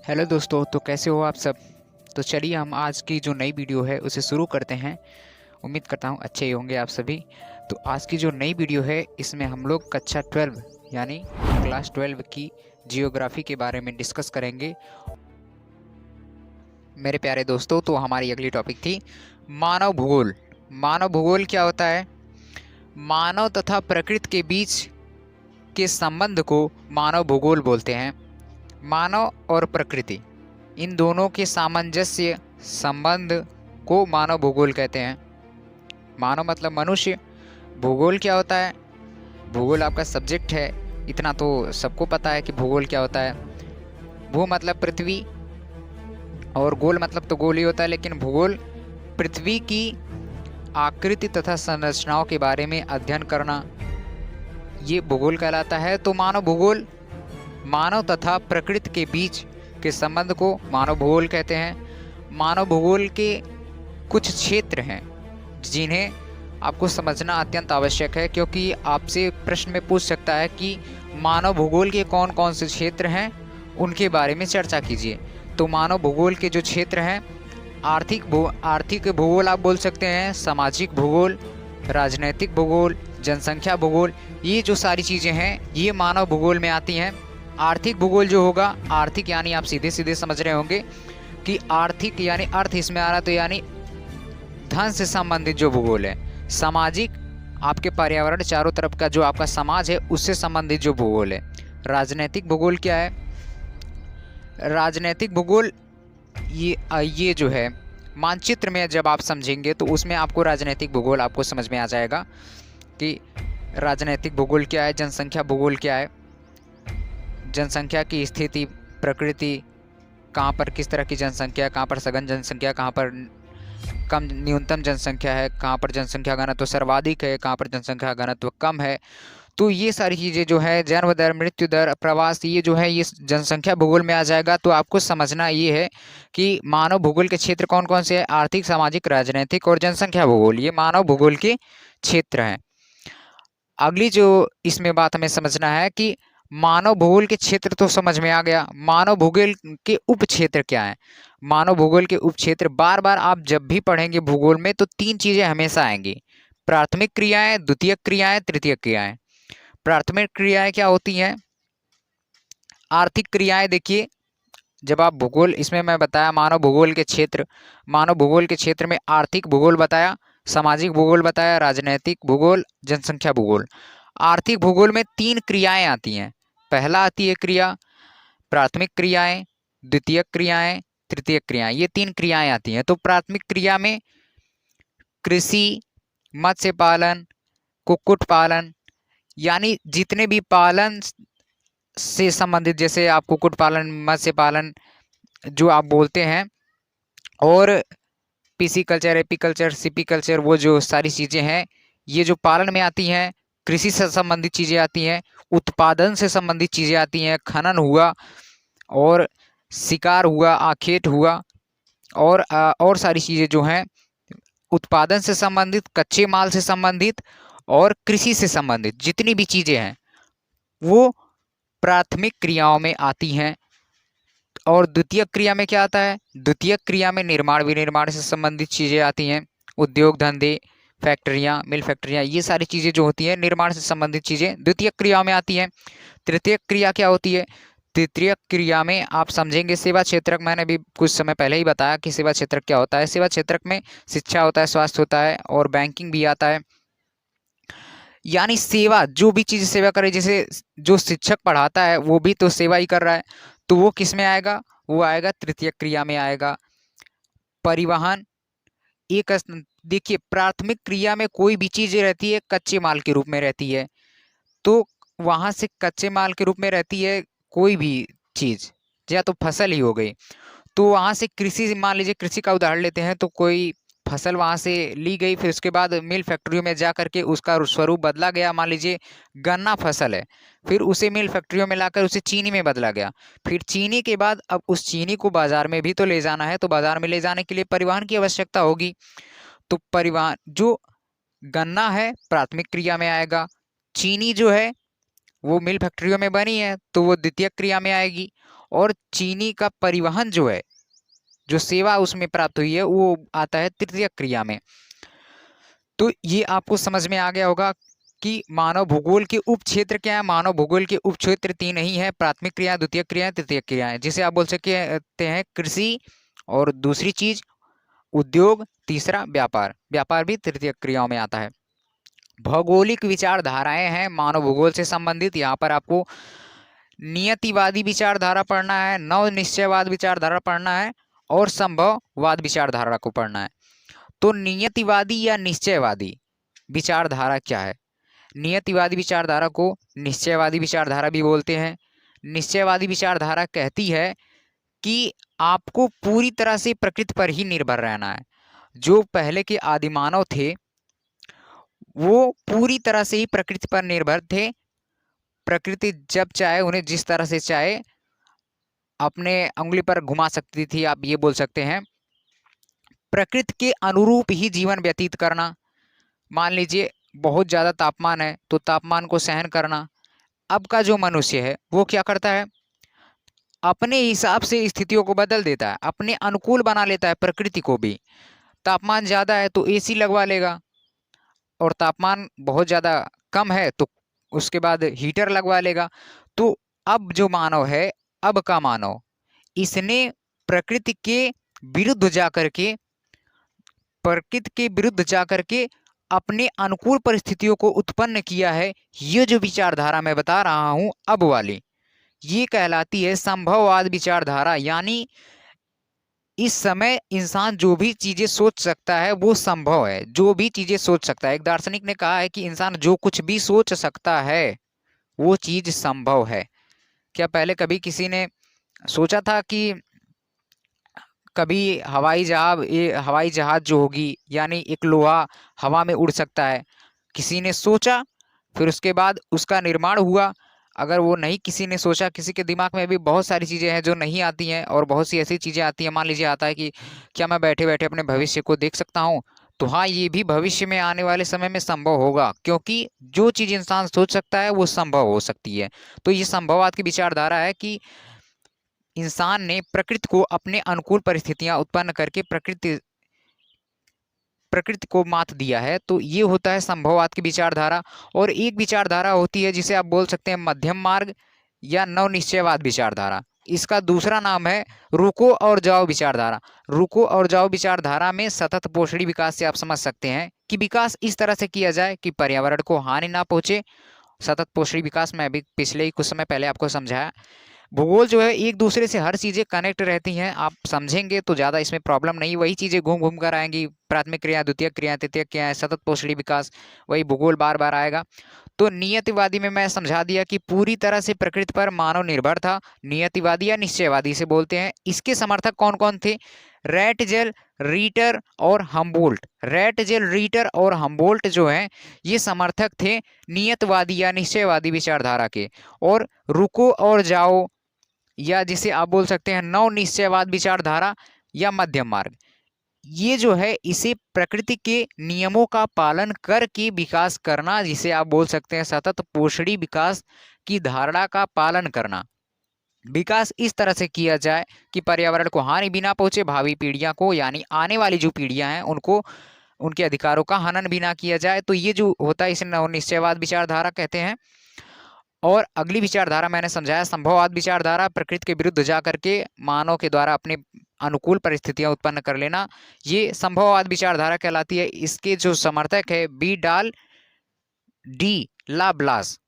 Hello दोस्तों, तो कैसे हो आप सब। तो चलिए हम आज की जो नई वीडियो है उसे शुरू करते हैं। उम्मीद करता हूँ अच्छे ही होंगे आप सभी। तो आज की जो नई वीडियो है इसमें हम लोग कक्षा 12 यानी क्लास 12 की जियोग्राफी के बारे में डिस्कस करेंगे। मेरे प्यारे दोस्तों, तो हमारी अगली टॉपिक थी मानव भूगोल। मानव भूगोल क्या होता है? मानव तथा प्रकृति के बीच के संबंध को मानव भूगोल बोलते हैं। मानव और प्रकृति, इन दोनों के सामंजस्य संबंध को मानव भूगोल कहते हैं। मानव मतलब मनुष्य। भूगोल क्या होता है? भूगोल आपका सब्जेक्ट है, इतना तो सबको पता है कि भूगोल क्या होता है। भू मतलब पृथ्वी और गोल मतलब तो गोल ही होता है, लेकिन भूगोल पृथ्वी की आकृति तथा संरचनाओं के बारे में अध्ययन करना, ये भूगोल कहलाता है। तो मानव भूगोल मानव तथा प्रकृति के बीच के संबंध को मानव भूगोल कहते हैं। मानव भूगोल के कुछ क्षेत्र हैं जिन्हें आपको समझना अत्यंत आवश्यक है, क्योंकि आपसे प्रश्न में पूछ सकता है कि मानव भूगोल के कौन कौन से क्षेत्र हैं, उनके बारे में चर्चा कीजिए। तो मानव भूगोल के जो क्षेत्र हैं, आर्थिक भूगोल आप बोल सकते हैं, सामाजिक भूगोल, राजनैतिक भूगोल, जनसंख्या भूगोल, ये जो सारी चीज़ें हैं ये मानव भूगोल में आती हैं। आर्थिक भूगोल जो होगा, आर्थिक यानी आप सीधे सीधे समझ रहे होंगे कि आर्थिक यानी अर्थ इसमें आ रहा, तो यानी धन से संबंधित जो भूगोल है। सामाजिक, आपके पर्यावरण चारों तरफ का जो आपका समाज है उससे संबंधित जो भूगोल है। राजनैतिक भूगोल क्या है? राजनैतिक भूगोल ये जो है मानचित्र में जब आप समझेंगे तो उसमें आपको राजनैतिक भूगोल आपको समझ में आ जाएगा कि राजनैतिक भूगोल क्या है। जनसंख्या भूगोल क्या है? जनसंख्या की स्थिति, प्रकृति, कहाँ पर किस तरह की जनसंख्या, कहाँ पर सघन जनसंख्या, कहाँ पर कम न्यूनतम जनसंख्या है, कहाँ पर जनसंख्या घनत्व सर्वाधिक है, कहाँ पर जनसंख्या घनत्व कम है। तो ये सारी चीज़ें जो है, जन्म दर, मृत्यु दर, प्रवास, ये जो है ये जनसंख्या भूगोल में आ जाएगा। तो आपको समझना ये है कि मानव भूगोल के क्षेत्र कौन कौन से हैं। आर्थिक, सामाजिक, राजनीतिक और जनसंख्या भूगोल, ये मानव भूगोल के क्षेत्र हैं। अगली जो इसमें बात हमें समझना है कि मानव भूगोल के क्षेत्र तो समझ में आ गया, मानव भूगोल के उप क्षेत्र क्या है। मानव भूगोल के उप क्षेत्र बार बार आप जब भी पढ़ेंगे भूगोल में तो तीन चीजें हमेशा आएंगी: प्राथमिक क्रियाएं, द्वितीयक क्रियाएं, तृतीयक क्रियाएं। प्राथमिक क्रियाएं क्या होती हैं? आर्थिक क्रियाएं। देखिए, जब आप भूगोल, इसमें मैं बताया मानव भूगोल के क्षेत्र, मानव भूगोल के क्षेत्र में आर्थिक भूगोल बताया, सामाजिक भूगोल बताया, राजनैतिक भूगोल, जनसंख्या भूगोल। आर्थिक भूगोल में तीन क्रियाएं आती हैं। पहला आती है क्रिया प्राथमिक क्रियाएं, द्वितीयक क्रियाएं, तृतीयक क्रियाएं, ये तीन क्रियाएं आती हैं। तो प्राथमिक क्रिया में कृषि, मत्स्य पालन, कुक्कुट पालन, यानी जितने भी पालन से संबंधित, जैसे आप कुक्कुट पालन, मत्स्य पालन जो आप बोलते हैं, और PC culture, AP culture, CP culture, वो जो सारी चीज़ें हैं ये जो पालन में आती हैं। कृषि से संबंधित चीज़ें आती हैं, उत्पादन से संबंधित चीज़ें आती हैं, खनन हुआ और शिकार हुआ, आखेट हुआ, और सारी चीज़ें जो हैं उत्पादन से संबंधित, कच्चे माल से संबंधित और कृषि से संबंधित जितनी भी चीज़ें हैं वो प्राथमिक क्रियाओं में आती हैं। और द्वितीय क्रिया में क्या आता है? द्वितीय क्रिया में निर्माण विनिर्माण से संबंधित चीज़ें आती हैं। उद्योग धंधे, फैक्ट्रियाँ, मिल फैक्ट्रियाँ, ये सारी चीज़ें जो होती हैं निर्माण से संबंधित चीज़ें द्वितीय क्रिया में आती हैं। तृतीय क्रिया क्या होती है? तृतीय क्रिया में आप समझेंगे सेवा क्षेत्रक। मैंने भी कुछ समय पहले ही बताया कि सेवा क्षेत्रक क्या होता है। सेवा क्षेत्रक में शिक्षा होता है, स्वास्थ्य होता है और बैंकिंग भी आता है। यानी सेवा, जो भी चीज़ सेवा करे, जैसे जो शिक्षक पढ़ाता है वो भी तो सेवा ही कर रहा है, तो वो किस में आएगा? वो आएगा तृतीय क्रिया में आएगा। परिवहन, एक देखिए प्राथमिक क्रिया में कोई भी चीज़ रहती है कच्चे माल के रूप में रहती है, तो वहाँ से कच्चे माल के रूप में रहती है कोई भी चीज़, या तो फसल ही हो गई। तो वहाँ से कृषि, मान लीजिए कृषि का उदाहरण लेते हैं, तो कोई फसल वहाँ से ली गई, फिर उसके बाद मिल फैक्ट्रियों में जा करके उसका स्वरूप बदला गया। मान लीजिए गन्ना फसल है, फिर उसे मिल फैक्ट्रियों में लाकर उसे चीनी में बदला गया। फिर चीनी के बाद अब उस चीनी को बाजार में भी तो ले जाना है, तो बाजार में ले जाने के लिए परिवहन की आवश्यकता होगी। तो परिवहन, जो गन्ना है प्राथमिक क्रिया में आएगा, चीनी जो है वो मिल फैक्ट्रियों में बनी है तो वो द्वितीय क्रिया में आएगी, और चीनी का परिवहन जो है, जो सेवा उसमें प्राप्त हुई है, वो आता है तृतीयक क्रिया में। तो ये आपको समझ में आ गया होगा कि मानव भूगोल के उप क्षेत्र क्या है। मानव भूगोल के उप क्षेत्र तीन ही है, प्राथमिक क्रिया, द्वितीयक क्रिया, तृतीयक क्रिया है, जिसे आप बोल सकते हैं कृषि, और दूसरी चीज उद्योग, तीसरा व्यापार। व्यापार भी तृतीयक क्रियाओं में आता है। भौगोलिक विचारधाराएं हैं मानव भूगोल से संबंधित। यहाँ पर आपको नियतिवादी विचारधारा पढ़ना है, नव निश्चयवाद विचारधारा पढ़ना है, और संभववाद विचारधारा को पढ़ना है। तो नियतिवादी या निश्चयवादी विचारधारा क्या है? नियतिवादी विचारधारा को निश्चयवादी विचारधारा भी बोलते हैं। निश्चयवादी विचारधारा कहती है कि आपको पूरी तरह से प्रकृति पर ही निर्भर रहना है। जो पहले के आदिमानव थे वो पूरी तरह से ही प्रकृति पर निर्भर थे। प्रकृति जब चाहे उन्हें जिस तरह से चाहे अपने उंगली पर घुमा सकती थी, आप ये बोल सकते हैं। प्रकृति के अनुरूप ही जीवन व्यतीत करना। मान लीजिए बहुत ज़्यादा तापमान है तो तापमान को सहन करना। अब का जो मनुष्य है वो क्या करता है, अपने हिसाब से स्थितियों को बदल देता है, अपने अनुकूल बना लेता है प्रकृति को भी। तापमान ज़्यादा है तो एसी लगवा लेगा, और तापमान बहुत ज़्यादा कम है तो उसके बाद हीटर लगवा लेगा। तो अब जो मानव है, अब का मानव, इसने प्रकृति के विरुद्ध जाकर के अपने अनुकूल परिस्थितियों को उत्पन्न किया है। ये जो विचारधारा मैं बता रहा हूं अब वाली, ये कहलाती है संभववाद विचारधारा। यानी इस समय इंसान जो भी चीजें सोच सकता है वो संभव है, जो भी चीजें सोच सकता है। एक दार्शनिक ने कहा है कि इंसान जो कुछ भी सोच सकता है वो चीज संभव है। क्या पहले कभी किसी ने सोचा था कि कभी हवाई जहाज जो होगी, यानी एक लोहा हवा में उड़ सकता है? किसी ने सोचा, फिर उसके बाद उसका निर्माण हुआ। अगर वो नहीं किसी ने सोचा, किसी के दिमाग में भी बहुत सारी चीज़ें हैं जो नहीं आती हैं, और बहुत सी ऐसी चीज़ें आती हैं। मान लीजिए आता है कि क्या मैं बैठे बैठे अपने भविष्य को देख सकता हूँ? तो हाँ, ये भी भविष्य में आने वाले समय में संभव होगा, क्योंकि जो चीज़ इंसान सोच सकता है वो संभव हो सकती है। तो ये संभववाद की विचारधारा है कि इंसान ने प्रकृति को अपने अनुकूल परिस्थितियां उत्पन्न करके प्रकृति को मात दिया है। तो ये होता है संभववाद की विचारधारा। और एक विचारधारा होती है जिसे आप बोल सकते हैं मध्यम मार्ग या नवनिश्चयवाद विचारधारा। इसका दूसरा नाम है रुको और जाओ विचारधारा। रुको और जाओ विचारधारा में सतत पोषणी विकास से आप समझ सकते हैं कि विकास इस तरह से किया जाए कि पर्यावरण को हानि ना पहुंचे। सतत पोषणी विकास में अभी पिछले ही कुछ समय पहले आपको समझाया। भूगोल जो है एक दूसरे से हर चीज़ें कनेक्ट रहती हैं, आप समझेंगे तो ज़्यादा इसमें प्रॉब्लम नहीं। वही चीज़ें घूम घूम कर आएंगी, प्राथमिक क्रिया, द्वितीयक क्रिया, तृतीयक क्रिया, सतत पोषणी विकास, वही भूगोल बार बार आएगा। तो नियतिवादी में मैं समझा दिया कि पूरी तरह से प्रकृति पर मानव निर्भर था। नियतिवादी या निश्चयवादी से बोलते हैं। इसके समर्थक कौन कौन थे? रैटजेल, रीटर और हम्बोल्ट। रैटजेल, रीटर और हम्बोल्ट जो हैं ये समर्थक थे नियतवादी या निश्चयवादी विचारधारा के। और रुको और जाओ, या जिसे आप बोल सकते हैं नव निश्चयवाद विचारधारा या मध्यम मार्ग, ये जो है इसे प्रकृति के नियमों का पालन करके विकास करना, जिसे आप बोल सकते हैं सतत पोषणी विकास की धारणा का पालन करना। विकास इस तरह से किया जाए कि पर्यावरण को हानि भी ना पहुंचे, भावी पीढ़ियां को, यानी आने वाली जो पीढ़ियां हैं उनको उनके अधिकारों का हनन भी ना किया जाए। तो ये जो होता है इसे नवनिश्चयवाद विचारधारा कहते हैं। और अगली विचारधारा मैंने समझाया संभववाद विचारधारा, प्रकृति के विरुद्ध जा करके मानव के द्वारा अपने अनुकूल परिस्थितियां उत्पन्न कर लेना, ये संभववाद विचारधारा कहलाती है। इसके जो समर्थक है बी डाल डी ला ब्लास।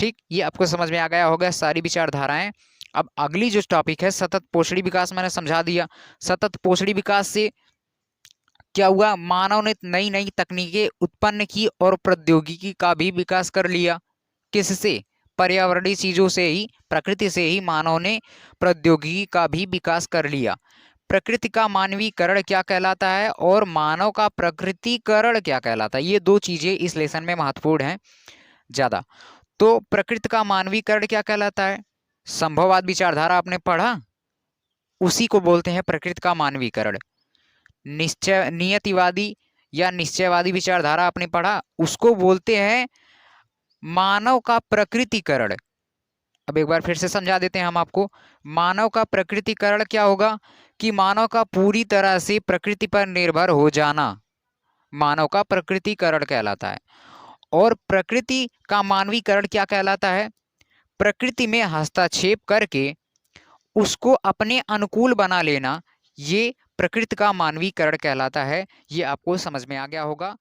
ठीक, ये आपको समझ में आ गया होगा सारी विचारधाराएं। अब अगली जो टॉपिक है सतत पोषणी विकास, मैंने समझा दिया। सतत पोषणी विकास से क्या हुआ? मानव ने नई नई तकनीकें उत्पन्न की और प्रौद्योगिकी का भी विकास कर लिया। किससे? पर्यावरणीय चीजों से ही, प्रकृति से ही मानव ने प्रौद्योगिकी का भी विकास कर लिया। प्रकृति का मानवीकरण क्या कहलाता है और मानव का प्रकृतिकरण क्या कहलाता है, ये दो चीजें इस लेसन में महत्वपूर्ण हैं ज्यादा। तो प्रकृति का मानवीकरण क्या कहलाता है? संभववाद विचारधारा आपने पढ़ा, उसी को बोलते हैं प्रकृति का मानवीकरण। नियतिवादी या निश्चयवादी विचारधारा आपने पढ़ा, उसको बोलते हैं मानव का प्रकृतिकरण। अब एक बार फिर से समझा देते हैं हम आपको। मानव का प्रकृतिकरण क्या होगा कि मानव का पूरी तरह से प्रकृति पर निर्भर हो जाना मानव का प्रकृतिकरण कहलाता है। और प्रकृति का मानवीकरण क्या कहलाता है? प्रकृति में हस्तक्षेप करके उसको अपने अनुकूल बना लेना, ये प्रकृति का मानवीकरण कहलाता है। ये आपको समझ में आ गया होगा।